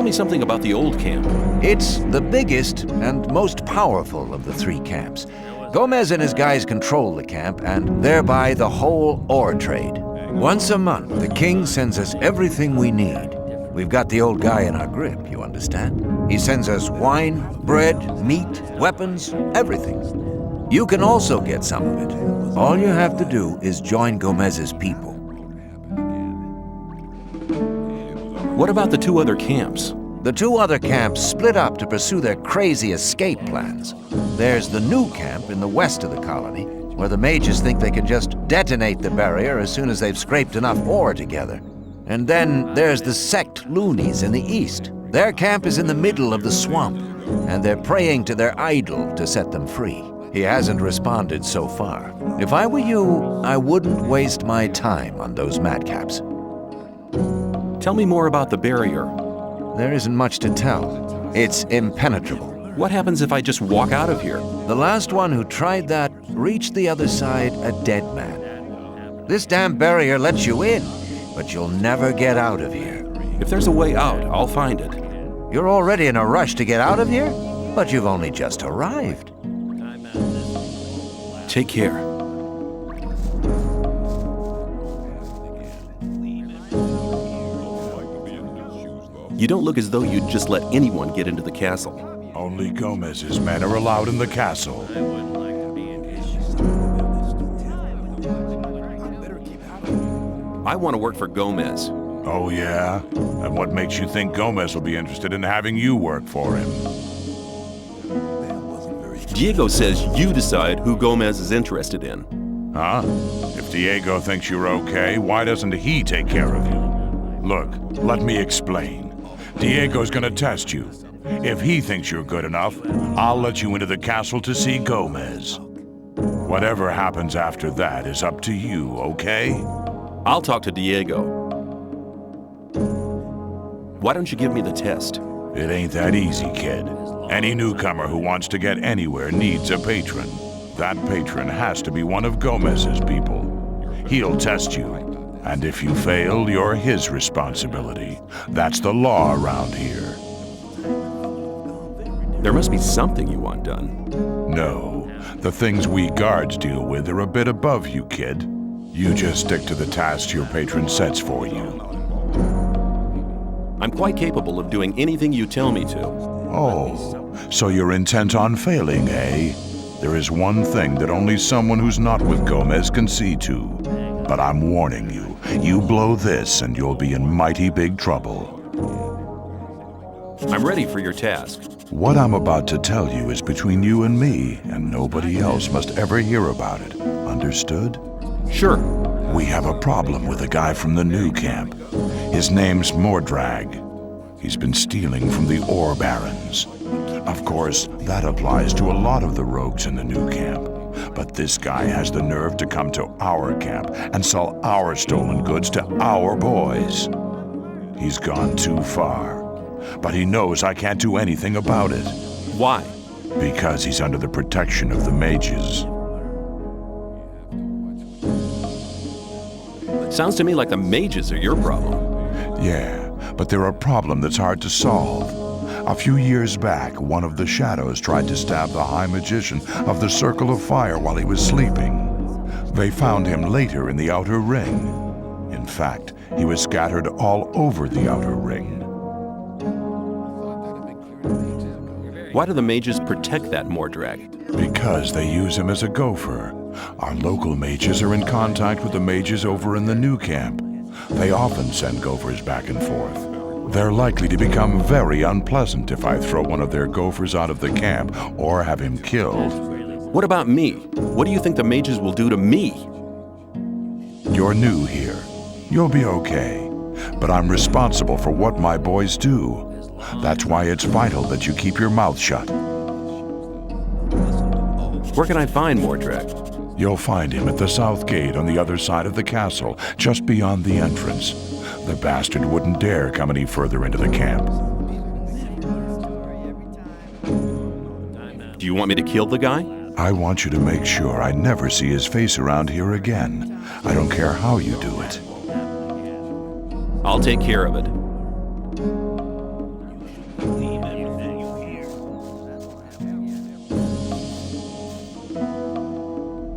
me something about the old camp. It's the biggest and most powerful of the three camps. Gomez and his guys control the camp and thereby the whole ore trade. Once a month, the king sends us everything we need. We've got the old guy in our grip, you understand? He sends us wine, bread, meat, weapons, everything. You can also get some of it. All you have to do is join Gomez's people. What about the two other camps? The two other camps split up to pursue their crazy escape plans. There's the new camp in the west of the colony, where the mages think they can just detonate the barrier as soon as they've scraped enough ore together. And then there's the sect loonies in the east. Their camp is in the middle of the swamp, and they're praying to their idol to set them free. He hasn't responded so far. If I were you, I wouldn't waste my time on those madcaps. Tell me more about the barrier. There isn't much to tell. It's impenetrable. What happens if I just walk out of here? The last one who tried that reached the other side a dead man. This damn barrier lets you in, but you'll never get out of here. If there's a way out, I'll find it. You're already in a rush to get out of here? But you've only just arrived. Take care. You don't look as though you'd just let anyone get into the castle. Only Gomez's men are allowed in the castle. I want to work for Gomez. Oh, yeah? And what makes you think Gomez will be interested in having you work for him? Diego says you decide who Gomez is interested in. Huh? If Diego thinks you're okay, why doesn't he take care of you? Look, let me explain. Diego's gonna test you. If he thinks you're good enough, I'll let you into the castle to see Gomez. Whatever happens after that is up to you, okay? I'll talk to Diego. Why don't you give me the test? It ain't that easy, kid. Any newcomer who wants to get anywhere needs a patron. That patron has to be one of Gomez's people. He'll test you. And if you fail, you're his responsibility. That's the law around here. There must be something you want done. No. The things we guards deal with are a bit above you, kid. You just stick to the tasks your patron sets for you. I'm quite capable of doing anything you tell me to. Oh, so you're intent on failing, eh? There is one thing that only someone who's not with Gomez can see to. But I'm warning you, you blow this and you'll be in mighty big trouble. I'm ready for your task. What I'm about to tell you is between you and me, and nobody else must ever hear about it. Understood? Sure. We have a problem with a guy from the new camp. His name's Mordrag. He's been stealing from the ore barons. Of course, that applies to a lot of the rogues in the new camp. But this guy has the nerve to come to our camp and sell our stolen goods to our boys. He's gone too far. But he knows I can't do anything about it. Why? Because he's under the protection of the mages. It sounds to me like the mages are your problem. Yeah, but they're a problem that's hard to solve. A few years back, one of the shadows tried to stab the High Magician of the Circle of Fire while he was sleeping. They found him later in the Outer Ring. In fact, he was scattered all over the Outer Ring. Why do the mages protect that Mordrag? Because they use him as a gopher. Our local mages are in contact with the mages over in the new camp. They often send gophers back and forth. They're likely to become very unpleasant if I throw one of their gophers out of the camp or have him killed. What about me? What do you think the mages will do to me? You're new here. You'll be okay. But I'm responsible for what my boys do. That's why it's vital that you keep your mouth shut. Where can I find Mordrag? You'll find him at the south gate on the other side of the castle, just beyond the entrance. The bastard wouldn't dare come any further into the camp. Do you want me to kill the guy? I want you to make sure I never see his face around here again. I don't care how you do it. I'll take care of it.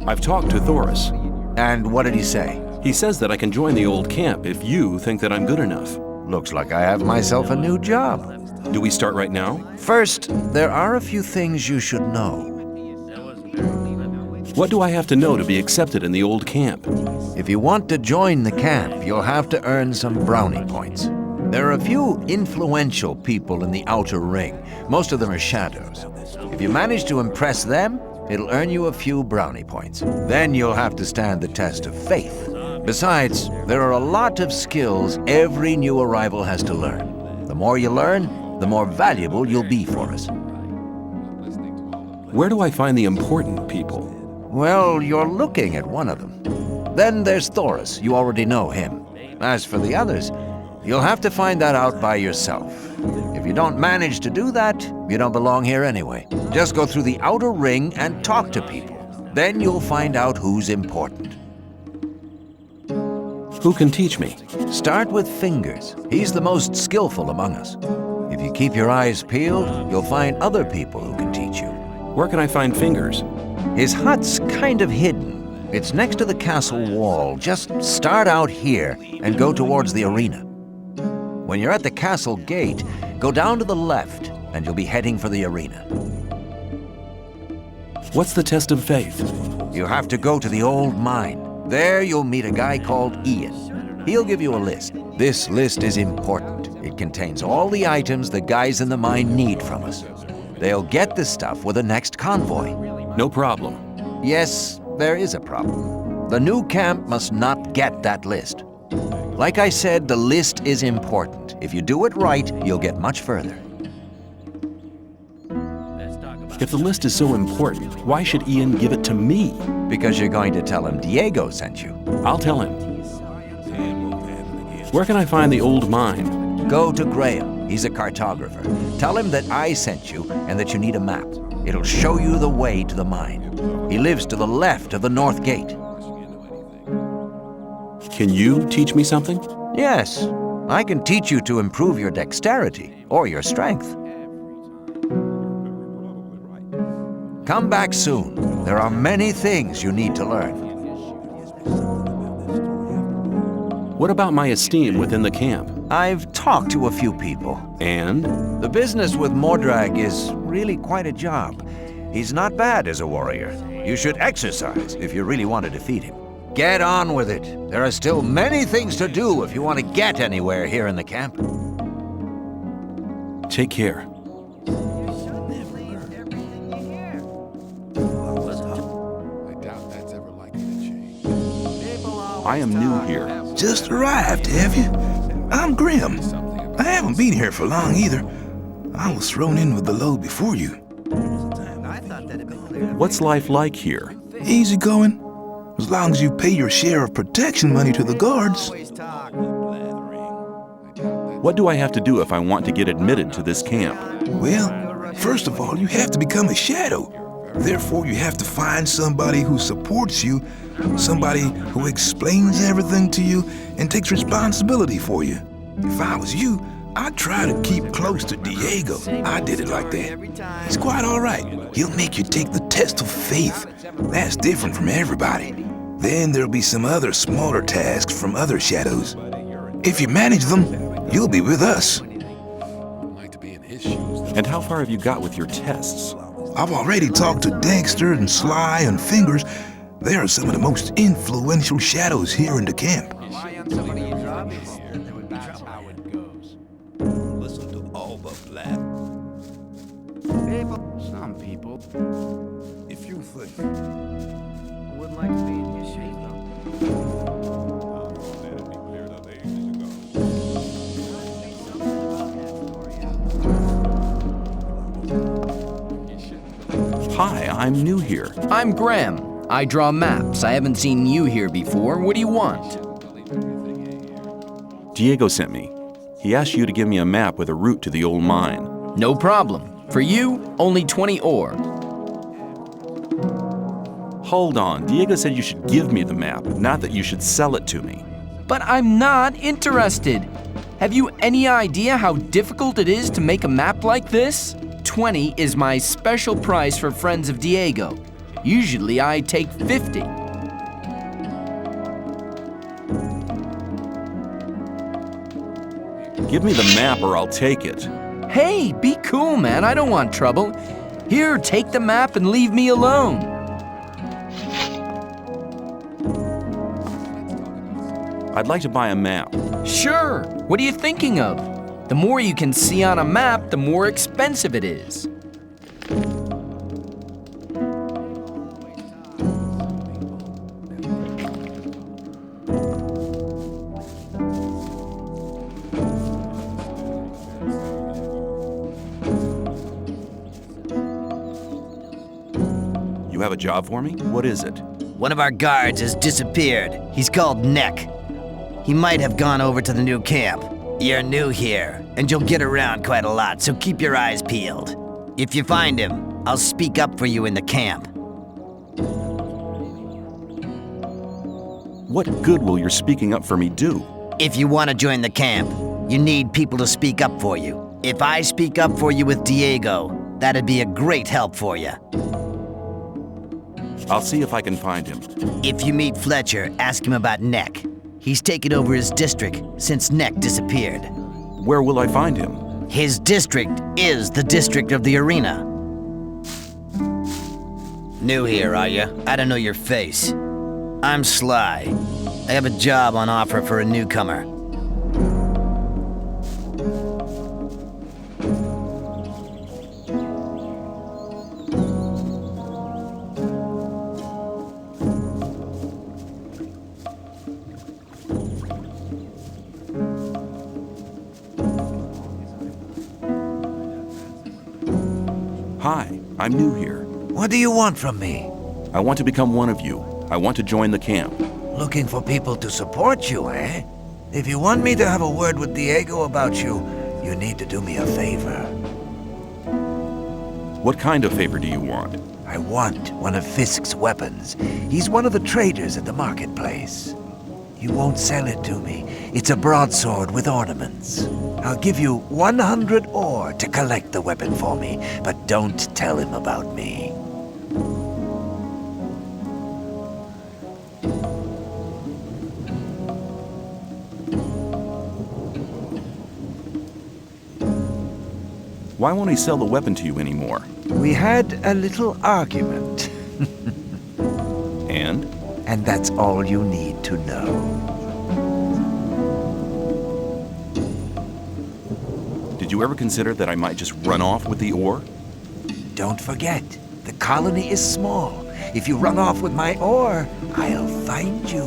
I've talked to Thoris. And what did he say? He says that I can join the old camp if you think that I'm good enough. Looks like I have myself a new job. Do we start right now? First, there are a few things you should know. What do I have to know to be accepted in the old camp? If you want to join the camp, you'll have to earn some brownie points. There are a few influential people in the outer ring. Most of them are shadows. If you manage to impress them, it'll earn you a few brownie points. Then you'll have to stand the test of faith. Besides, there are a lot of skills every new arrival has to learn. The more you learn, the more valuable you'll be for us. Where do I find the important people? Well, you're looking at one of them. Then there's Thoris. You already know him. As for the others, you'll have to find that out by yourself. If you don't manage to do that, you don't belong here anyway. Just go through the outer ring and talk to people. Then you'll find out who's important. Who can teach me? Start with Fingers. He's the most skillful among us. If you keep your eyes peeled, you'll find other people who can teach you. Where can I find Fingers? His hut's kind of hidden. It's next to the castle wall. Just start out here and go towards the arena. When you're at the castle gate, go down to the left and you'll be heading for the arena. What's the test of faith? You have to go to the old mine. There you'll meet a guy called Ian. He'll give you a list. This list is important. It contains all the items the guys in the mine need from us. They'll get the stuff with the next convoy. No problem. Yes, there is a problem. The new camp must not get that list. Like I said, the list is important. If you do it right, you'll get much further. If the list is so important, why should Ian give it to me? Because you're going to tell him Diego sent you. I'll tell him. Where can I find the old mine? Go to Graham. He's a cartographer. Tell him that I sent you and that you need a map. It'll show you the way to the mine. He lives to the left of the north gate. Can you teach me something? Yes, I can teach you to improve your dexterity or your strength. Come back soon. There are many things you need to learn. What about my esteem within the camp? I've talked to a few people. And? The business with Mordrag is really quite a job. He's not bad as a warrior. You should exercise if you really want to defeat him. Get on with it. There are still many things to do if you want to get anywhere here in the camp. Take care. I am new here. Just arrived, have you? I'm Grim. I haven't been here for long either. I was thrown in with the load before you. What's life like here? Easy going, as long as you pay your share of protection money to the guards. What do I have to do if I want to get admitted to this camp? Well, first of all, you have to become a shadow. Therefore, you have to find somebody who supports you, somebody who explains everything to you and takes responsibility for you. If I was you, I'd try to keep close to Diego. I did it like that. He's quite all right. He'll make you take the test of faith. That's different from everybody. Then there'll be some other smaller tasks from other shadows. If you manage them, you'll be with us. And how far have you got with your tests? I've already talked to Dexter and Sly and Fingers. They are some of the most influential shadows here in the camp. Listen to all the black. Some people If you think would like to be in your shape, though. Hi, I'm new here. I'm Graham. I draw maps. I haven't seen you here before. What do you want? Diego sent me. He asked you to give me a map with a route to the old mine. No problem. For you, only 20 ore. Hold on, Diego said you should give me the map, not that you should sell it to me. But I'm not interested. Have you any idea how difficult it is to make a map like this? 20 is my special price for friends of Diego. Usually I take 50. Give me the map or I'll take it. Hey, be cool, man. I don't want trouble. Here, take the map and leave me alone. I'd like to buy a map. Sure. What are you thinking of? The more you can see on a map, the more expensive it is. You have a job for me? What is it? One of our guards has disappeared. He's called Neck. He might have gone over to the new camp. You're new here, and you'll get around quite a lot, so keep your eyes peeled. If you find him, I'll speak up for you in the camp. What good will your speaking up for me do? If you want to join the camp, you need people to speak up for you. If I speak up for you with Diego, that'd be a great help for you. I'll see if I can find him. If you meet Fletcher, ask him about Neck. He's taken over his district since Neck disappeared. Where will I find him? His district is the district of the arena. New here, are you? I don't know your face. I'm Sly. I have a job on offer for a newcomer. Hi, I'm new here. What do you want from me? I want to become one of you. I want to join the camp. Looking for people to support you, eh? If you want me to have a word with Diego about you, you need to do me a favor. What kind of favor do you want? I want one of Fisk's weapons. He's one of the traders at the marketplace. You won't sell it to me. It's a broadsword with ornaments. I'll give you 100 ore to collect the weapon for me, but don't tell him about me. Why won't he sell the weapon to you anymore? We had a little argument. And? And that's all you need to know. Did you ever consider that I might just run off with the ore? Don't forget, the colony is small. If you run off with my ore, I'll find you.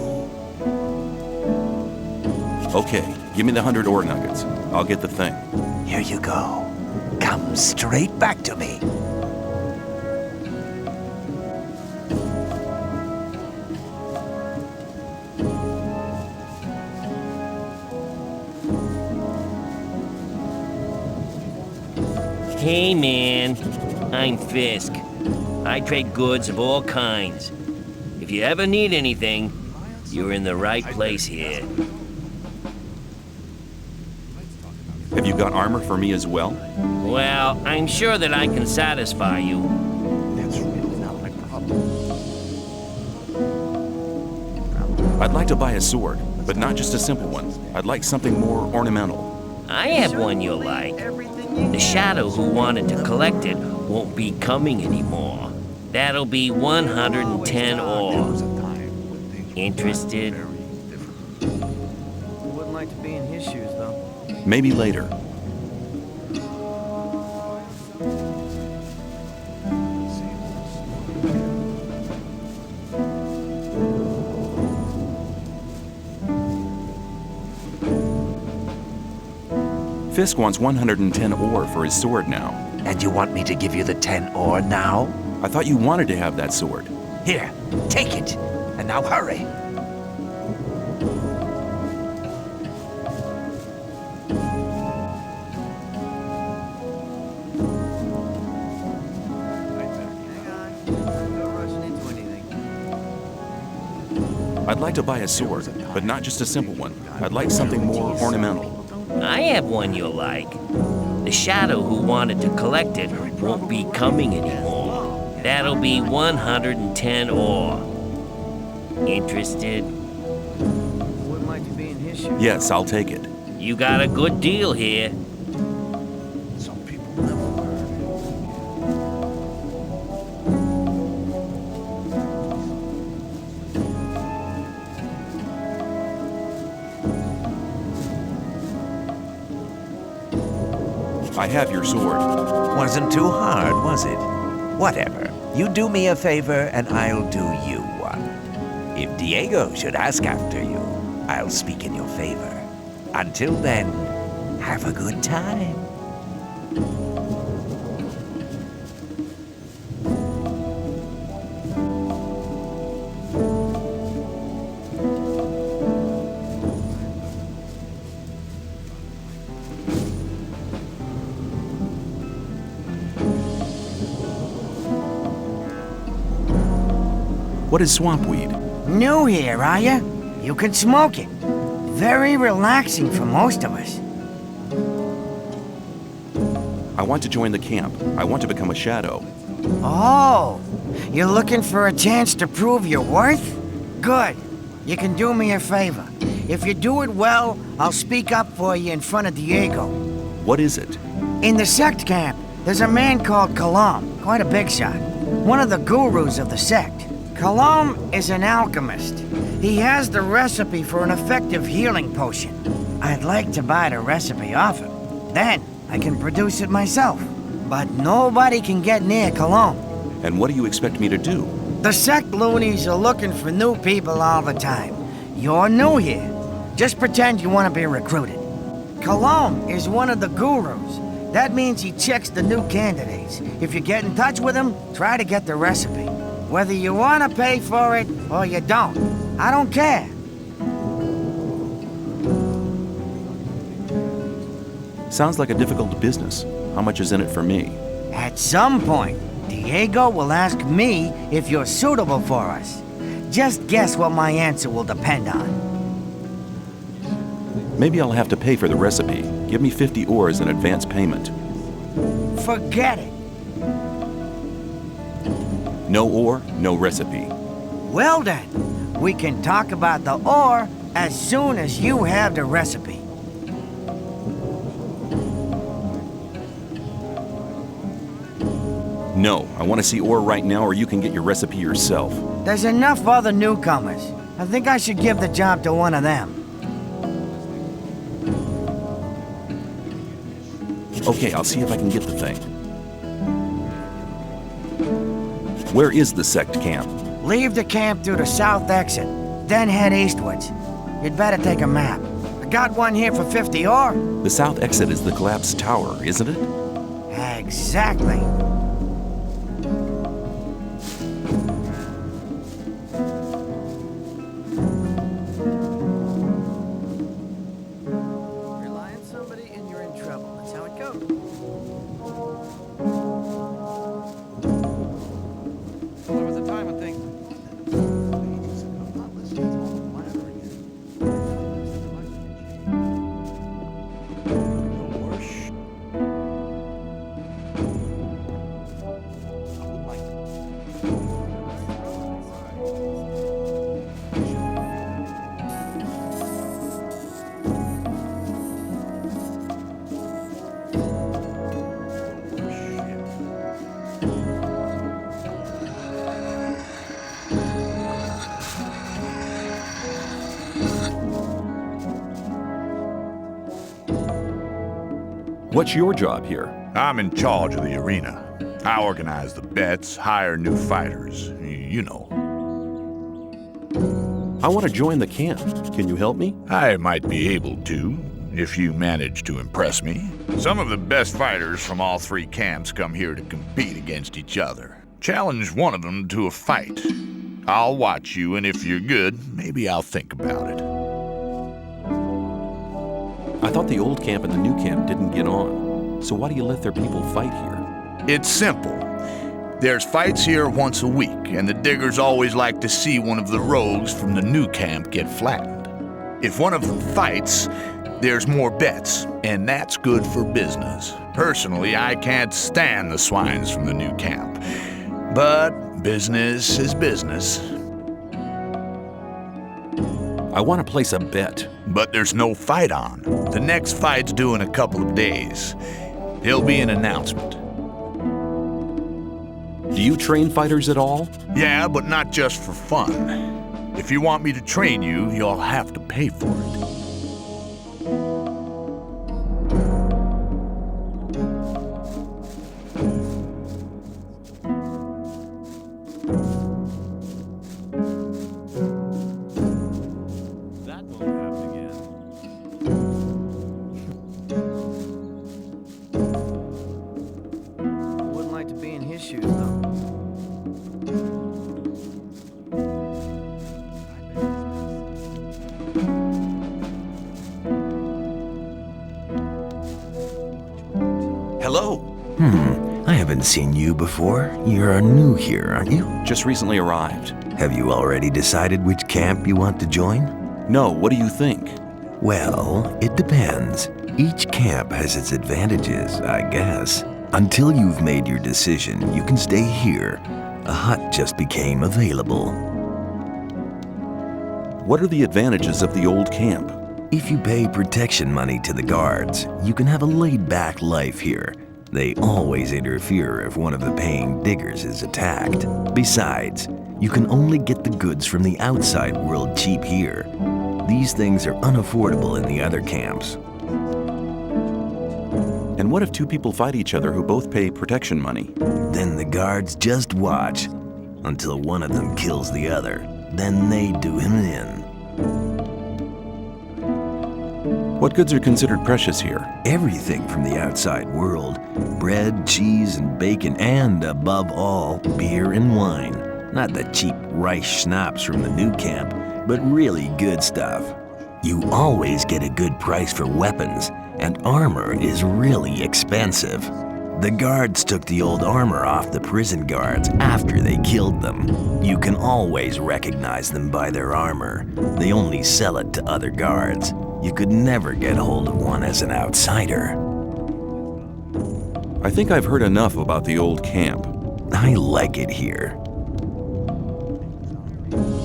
Okay, give me the 100 ore nuggets. I'll get the thing. Here you go. Come straight back to me. Hey man, I'm Fisk. I trade goods of all kinds. If you ever need anything, you're in the right place here. Have you got armor for me as well? Well, I'm sure that I can satisfy you. That's really not my problem. I'd like to buy a sword, but not just a simple one. I'd like something more ornamental. I have one you'll like. The Shadow who wanted to collect it won't be coming anymore. That'll be 110 ore. Interested? Wouldn't like to be in his shoes, though. Maybe later. Fisk wants 110 ore for his sword now. And you want me to give you the 10 ore now? I thought you wanted to have that sword. Here, take it. And now hurry. I'd like to buy a sword, but not just a simple one. I'd like something more ornamental. I have one you'll like. The Shadow who wanted to collect it won't be coming anymore. That'll be 110 ore. Interested? What might be in his shoes? Yes, I'll take it. You got a good deal here. Some people never learn. I have your sword. Wasn't too hard, was it? Whatever. You do me a favor, and I'll do you one. If Diego should ask after you, I'll speak in your favor. Until then, have a good time. What is swampweed? New here, are ya? You can smoke it. Very relaxing for most of us. I want to join the camp. I want to become a shadow. Oh, you're looking for a chance to prove your worth? Good. You can do me a favor. If you do it well, I'll speak up for you in front of Diego. What is it? In the sect camp, there's a man called Kalam, quite a big shot. One of the gurus of the sect. Kalam is an alchemist. He has the recipe for an effective healing potion. I'd like to buy the recipe off him. Then I can produce it myself. But nobody can get near Kalam. And what do you expect me to do? The sect loonies are looking for new people all the time. You're new here. Just pretend you want to be recruited. Kalam is one of the gurus. That means he checks the new candidates. If you get in touch with him, try to get the recipe. Whether you want to pay for it or you don't, I don't care. Sounds like a difficult business. How much is in it for me? At some point, Diego will ask me if you're suitable for us. Just guess what my answer will depend on. Maybe I'll have to pay for the recipe. Give me 50 ores in advance payment. Forget it. No ore, no recipe. Well then, we can talk about the ore as soon as you have the recipe. No, I want to see ore right now or you can get your recipe yourself. There's enough other newcomers. I think I should give the job to one of them. Okay, I'll see if I can get the thing. Where is the sect camp? Leave the camp through the south exit, then head eastwards. You'd better take a map. I got one here for 50 ore. The south exit is the collapsed tower, isn't it? Exactly. Rely on somebody and you're in trouble. That's how it goes. There was a time when things. What's your job here? I'm in charge of the arena. I organize the bets, hire new fighters. You know. I want to join the camp. Can you help me? I might be able to, if you manage to impress me. Some of the best fighters from all three camps come here to compete against each other. Challenge one of them to a fight. I'll watch you, and if you're good, maybe I'll think about it. I thought the old camp and the new camp didn't get on. So why do you let their people fight here? It's simple. There's fights here once a week, and the diggers always like to see one of the rogues from the new camp get flattened. If one of them fights, there's more bets, and that's good for business. Personally, I can't stand the swines from the new camp. But business is business. I want to place a bet. But there's no fight on. The next fight's due in a couple of days. There'll be an announcement. Do you train fighters at all? Yeah, but not just for fun. If you want me to train you, you'll have to pay for it. That won't happen again. Wouldn't like to be in his shoes, though. Hello. I haven't seen you before. You're new here, aren't you? Just recently arrived. Have you already decided which camp you want to join? No, what do you think? Well, it depends. Each camp has its advantages, I guess. Until you've made your decision, you can stay here. A hut just became available. What are the advantages of the old camp? If you pay protection money to the guards, you can have a laid-back life here. They always interfere if one of the paying diggers is attacked. Besides, you can only get the goods from the outside world cheap here. These things are unaffordable in the other camps. And what if two people fight each other who both pay protection money? Then the guards just watch until one of them kills the other. Then they do him in. What goods are considered precious here? Everything from the outside world. Bread, cheese, and bacon, and above all, beer and wine. Not the cheap rice schnapps from the new camp, but really good stuff. You always get a good price for weapons, and armor is really expensive. The guards took the old armor off the prison guards after they killed them. You can always recognize them by their armor. They only sell it to other guards. You could never get hold of one as an outsider. I think I've heard enough about the old camp. I like it here.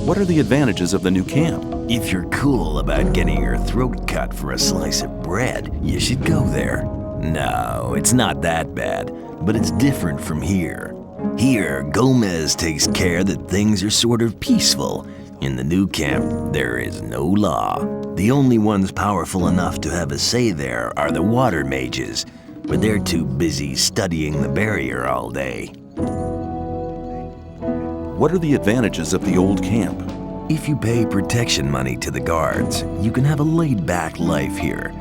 What are the advantages of the new camp? If you're cool about getting your throat cut for a slice of bread, you should go there. No, it's not that bad, but it's different from here. Here, Gomez takes care that things are sort of peaceful. In the new camp, there is no law. The only ones powerful enough to have a say there are the water mages, but they're too busy studying the barrier all day. What are the advantages of the old camp? If you pay protection money to the guards, you can have a laid-back life here.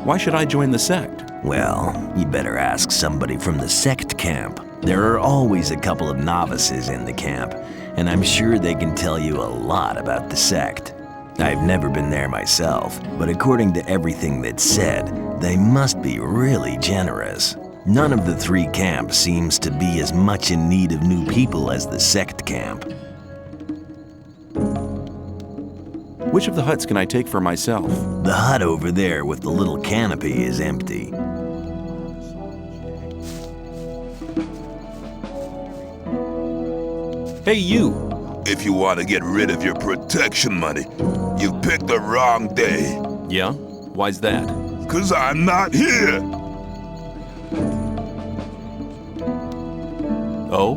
Why should I join the sect? Well, you better ask somebody from the sect camp. There are always a couple of novices in the camp, and I'm sure they can tell you a lot about the sect. I've never been there myself, but according to everything that's said, they must be really generous. None of the three camps seems to be as much in need of new people as the sect camp. Which of the huts can I take for myself? The hut over there with the little canopy is empty. Hey, you! If you want to get rid of your protection money, you've picked the wrong day. Yeah? Why's that? 'Cause I'm not here! Oh?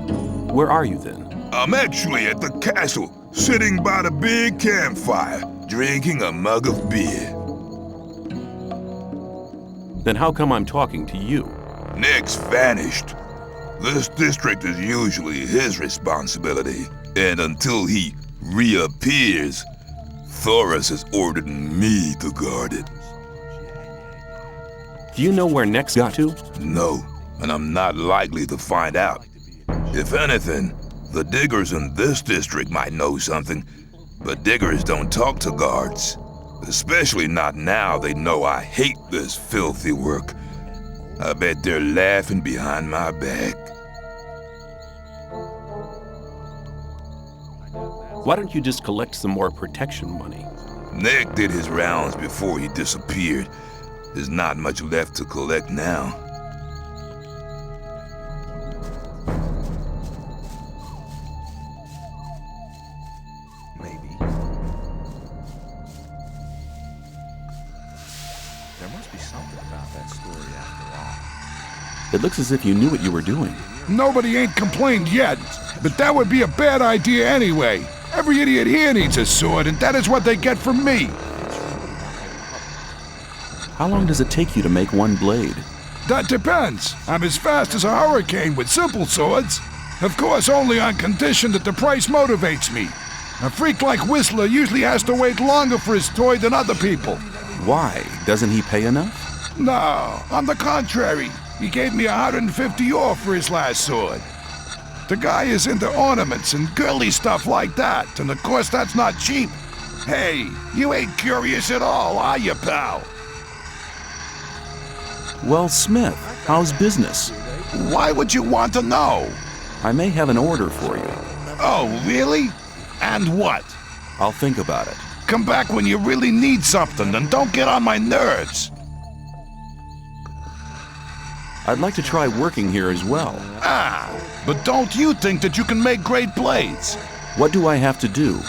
Where are you then? I'm actually at the castle, sitting by the big campfire, drinking a mug of beer. Then how come I'm talking to you? Nick's vanished. This district is usually his responsibility, and until he reappears, Thoris has ordered me to guard it. Do you know where Nex got to? No, and I'm not likely to find out. If anything, the diggers in this district might know something, but diggers don't talk to guards. Especially not now they know I hate this filthy work. I bet they're laughing behind my back. Why don't you just collect some more protection money? Nick did his rounds before he disappeared. There's not much left to collect now. Maybe. There must be something about that story after all. It looks as if you knew what you were doing. Nobody ain't complained yet, but that would be a bad idea anyway. Every idiot here needs a sword, and that is what they get from me. How long does it take you to make one blade? That depends. I'm as fast as a hurricane with simple swords. Of course, only on condition that the price motivates me. A freak like Whistler usually has to wait longer for his toy than other people. Why? Doesn't he pay enough? No, on the contrary. He gave me 150 off for his last sword. The guy is into ornaments and girly stuff like that, and of course that's not cheap. Hey, you ain't curious at all, are you, pal? Well, Smith, how's business? Why would you want to know? I may have an order for you. Oh, really? And what? I'll think about it. Come back when you really need something, and don't get on my nerves. I'd like to try working here as well. Ah, but don't you think that you can make great blades? What do I have to do?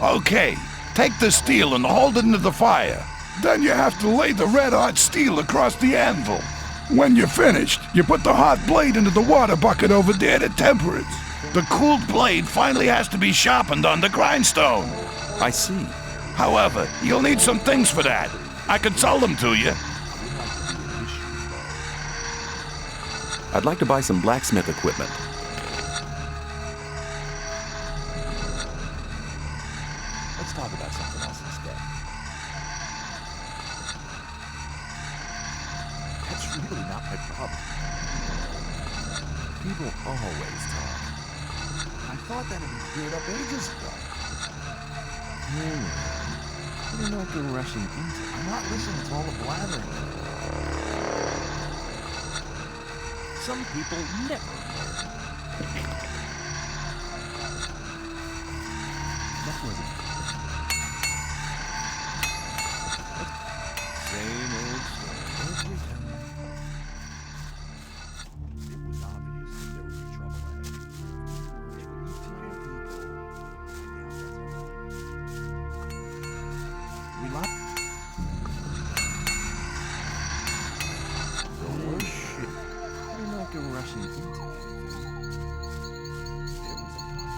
Okay, take the steel and hold it into the fire. Then you have to lay the red-hot steel across the anvil. When you're finished, you put the hot blade into the water bucket over there to temper it. The cooled blade finally has to be sharpened on the grindstone. I see. However, you'll need some things for that. I could sell them to you. I'd like to buy some blacksmith equipment. Let's talk about something else instead. That's really not my problem. People always talk. I thought that had been cleared up ages ago. I don't know what you're rushing into. I'm not listening to all the blathering. Some people never learn. That wasn't same old story every time. It was obvious that there would be trouble ahead. They would need to kill people. We lost. The worst shit. I don't know if you're rushing into anything. There was a time.